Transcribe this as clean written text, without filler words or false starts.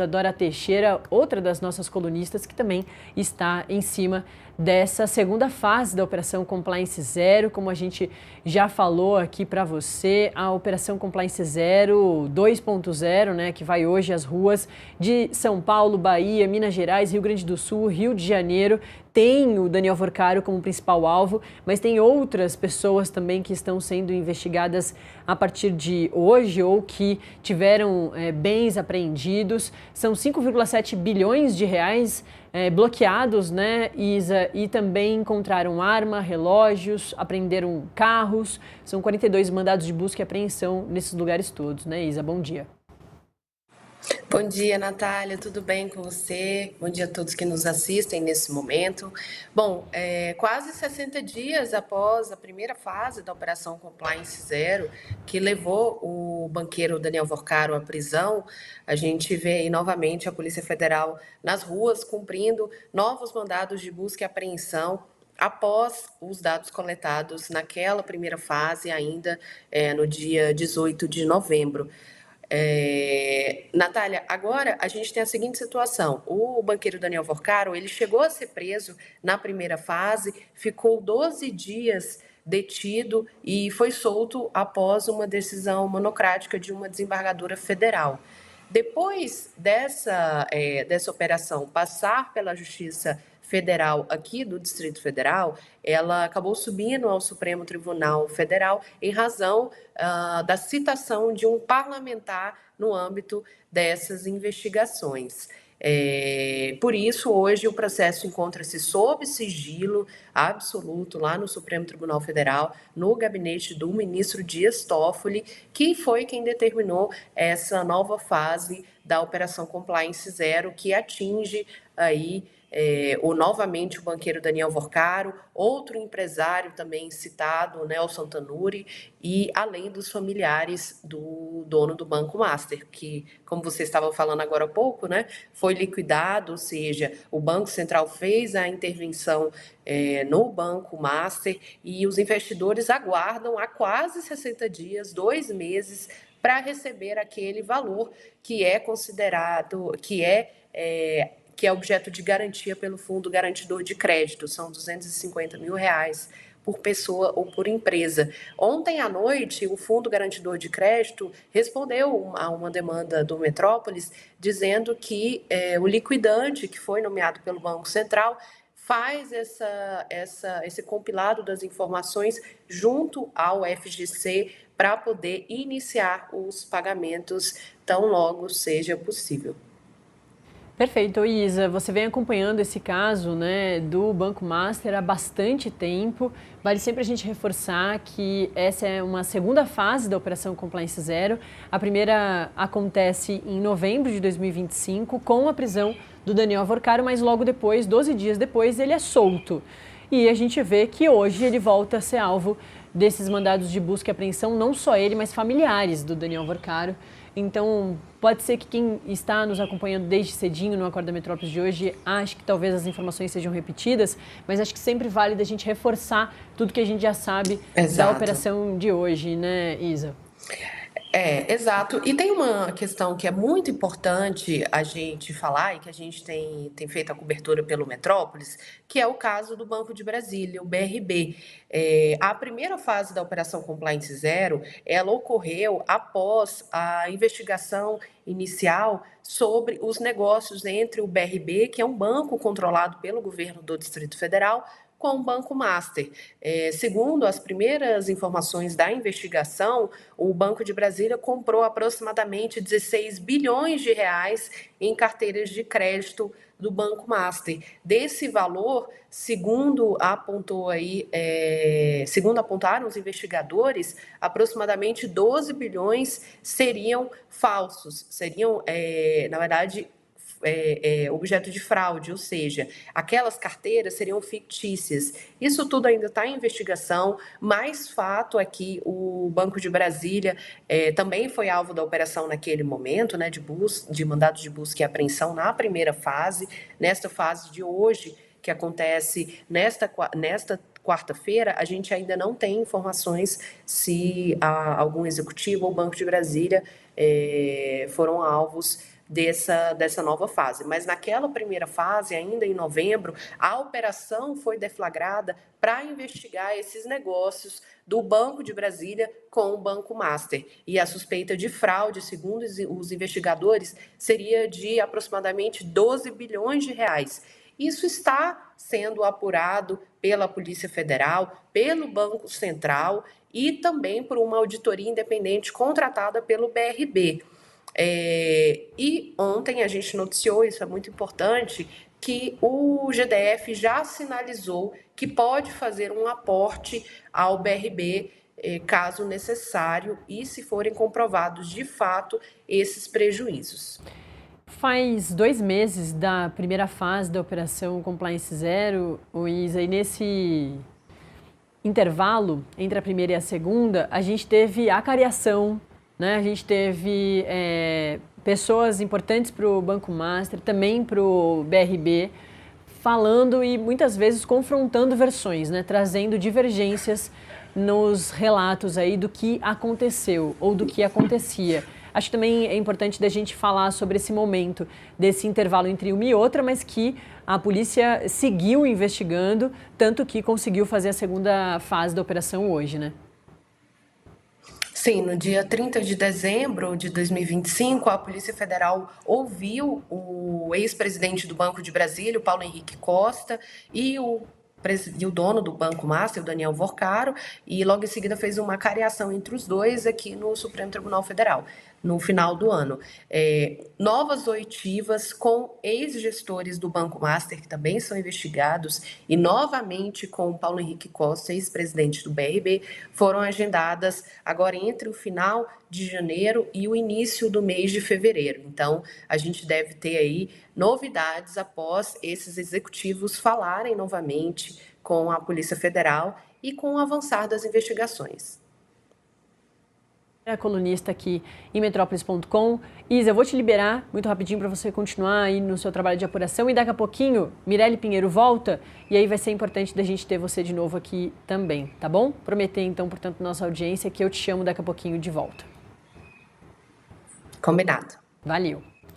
Dora Teixeira, outra das nossas colunistas, que também está em cima dessa segunda fase da Operação Compliance Zero. Como a gente já falou aqui para você, a Operação Compliance Zero 2.0, né, que vai hoje às ruas de São Paulo, Bahia, Minas Gerais, Rio Grande do Sul, Rio de Janeiro, tem o Daniel Vorcaro como principal alvo, mas tem outras pessoas também que estão sendo investigadas a partir de hoje ou que tiveram bens apreendidos. São 5,7 bilhões de reais bloqueados, né, Isa? E também encontraram arma, relógios, apreenderam carros. São 42 mandados de busca e apreensão nesses lugares todos, né, Isa? Bom dia. Bom dia, Natália, tudo bem com você? Bom dia a todos que nos assistem nesse momento. Bom, quase 60 dias após a primeira fase da Operação Compliance Zero, que levou o banqueiro Daniel Vorcaro à prisão, a gente vê aí novamente a Polícia Federal nas ruas cumprindo novos mandados de busca e apreensão após os dados coletados naquela primeira fase, ainda no dia 18 de novembro. Natália, agora a gente tem a seguinte situação: o banqueiro Daniel Vorcaro, ele chegou a ser preso na primeira fase, ficou 12 dias detido e foi solto após uma decisão monocrática de uma desembargadora federal. Depois dessa operação passar pela Justiça Federal aqui do Distrito Federal, ela acabou subindo ao Supremo Tribunal Federal em razão da citação de um parlamentar no âmbito dessas investigações. Por isso, hoje o processo encontra-se sob sigilo absoluto lá no Supremo Tribunal Federal, no gabinete do ministro Dias Toffoli, que foi quem determinou essa nova fase da Operação Compliance Zero, que atinge aí novamente o banqueiro Daniel Vorcaro, outro empresário também citado, Nelson Tanuri, e além dos familiares do dono do Banco Master, que, como você estava falando agora há pouco, né, foi liquidado, ou seja, o Banco Central fez a intervenção no Banco Master e os investidores aguardam há quase 60 dias, 2 meses, para receber aquele valor que é considerado, que é objeto de garantia pelo Fundo Garantidor de Crédito, são R$250 mil por pessoa ou por empresa. Ontem à noite, o Fundo Garantidor de Crédito respondeu a uma demanda do Metrópolis, dizendo que o liquidante, que foi nomeado pelo Banco Central, faz esse compilado das informações junto ao FGC para poder iniciar os pagamentos tão logo seja possível. Perfeito, Isa. Você vem acompanhando esse caso, né, do Banco Master há bastante tempo. Vale sempre a gente reforçar que essa é uma segunda fase da Operação Compliance Zero. A primeira acontece em novembro de 2025, com a prisão do Daniel Vorcaro, mas logo depois, 12 dias depois, ele é solto. E a gente vê que hoje ele volta a ser alvo desses mandados de busca e apreensão, não só ele, mas familiares do Daniel Vorcaro. Então, pode ser que quem está nos acompanhando desde cedinho no Acorda Metrópolis de hoje ache que talvez as informações sejam repetidas, mas acho que sempre vale da gente reforçar tudo que a gente já sabe da operação de hoje, né, Isa? Exato. E tem uma questão que é muito importante a gente falar e que a gente tem feito a cobertura pelo Metrópolis, que é o caso do Banco de Brasília, o BRB. A primeira fase da Operação Compliance Zero, ela ocorreu após a investigação inicial sobre os negócios entre o BRB, que é um banco controlado pelo governo do Distrito Federal, com o Banco Master. Segundo as primeiras informações da investigação, o Banco de Brasília comprou aproximadamente 16 bilhões de reais em carteiras de crédito do Banco Master. Desse valor, segundo apontaram os investigadores, aproximadamente 12 bilhões seriam falsos, seriam, na verdade, objeto de fraude, ou seja, aquelas carteiras seriam fictícias. Isso tudo ainda está em investigação, mas fato é que o Banco de Brasília também foi alvo da operação naquele momento, né, de mandados de busca e apreensão na primeira fase. Nesta fase de hoje, que acontece nesta quarta-feira, a gente ainda não tem informações se algum executivo ou Banco de Brasília foram alvos dessa nova fase. Mas naquela primeira fase, ainda em novembro, a operação foi deflagrada para investigar esses negócios do Banco de Brasília com o Banco Master. E a suspeita de fraude, segundo os investigadores, seria de aproximadamente 12 bilhões de reais. Isso está sendo apurado pela Polícia Federal, pelo Banco Central e também por uma auditoria independente contratada pelo BRB. E ontem a gente noticiou, isso é muito importante, que o GDF já sinalizou que pode fazer um aporte ao BRB, caso necessário, e se forem comprovados de fato esses prejuízos. Faz 2 meses da primeira fase da Operação Compliance Zero, Isa, e nesse intervalo entre a primeira e a segunda, a gente teve a cariação, né? A gente teve pessoas importantes para o Banco Master, também para o BRB, falando e muitas vezes confrontando versões, né? Trazendo divergências nos relatos aí do que aconteceu ou do que acontecia. Acho que também é importante da gente falar sobre esse momento, desse intervalo entre uma e outra, mas que a polícia seguiu investigando, tanto que conseguiu fazer a segunda fase da operação hoje, né? Sim, no dia 30 de dezembro de 2025, a Polícia Federal ouviu o ex-presidente do Banco de Brasília, o Paulo Henrique Costa, e o dono do Banco Master, o Daniel Vorcaro, e logo em seguida fez uma cariação entre os dois aqui no Supremo Tribunal Federal, no final do ano. Novas oitivas com ex-gestores do Banco Master, que também são investigados, e novamente com o Paulo Henrique Costa, ex-presidente do BRB, foram agendadas agora entre o final de janeiro e o início do mês de fevereiro. Então, a gente deve ter aí novidades após esses executivos falarem novamente com a Polícia Federal e com o avançar das investigações. É a colunista aqui em Metrópolis.com. Isa, eu vou te liberar muito rapidinho para você continuar aí no seu trabalho de apuração e daqui a pouquinho Mirelle Pinheiro volta e aí vai ser importante da gente ter você de novo aqui também, tá bom? Prometer então, portanto, nossa audiência que eu te chamo daqui a pouquinho de volta. Combinado. Valeu.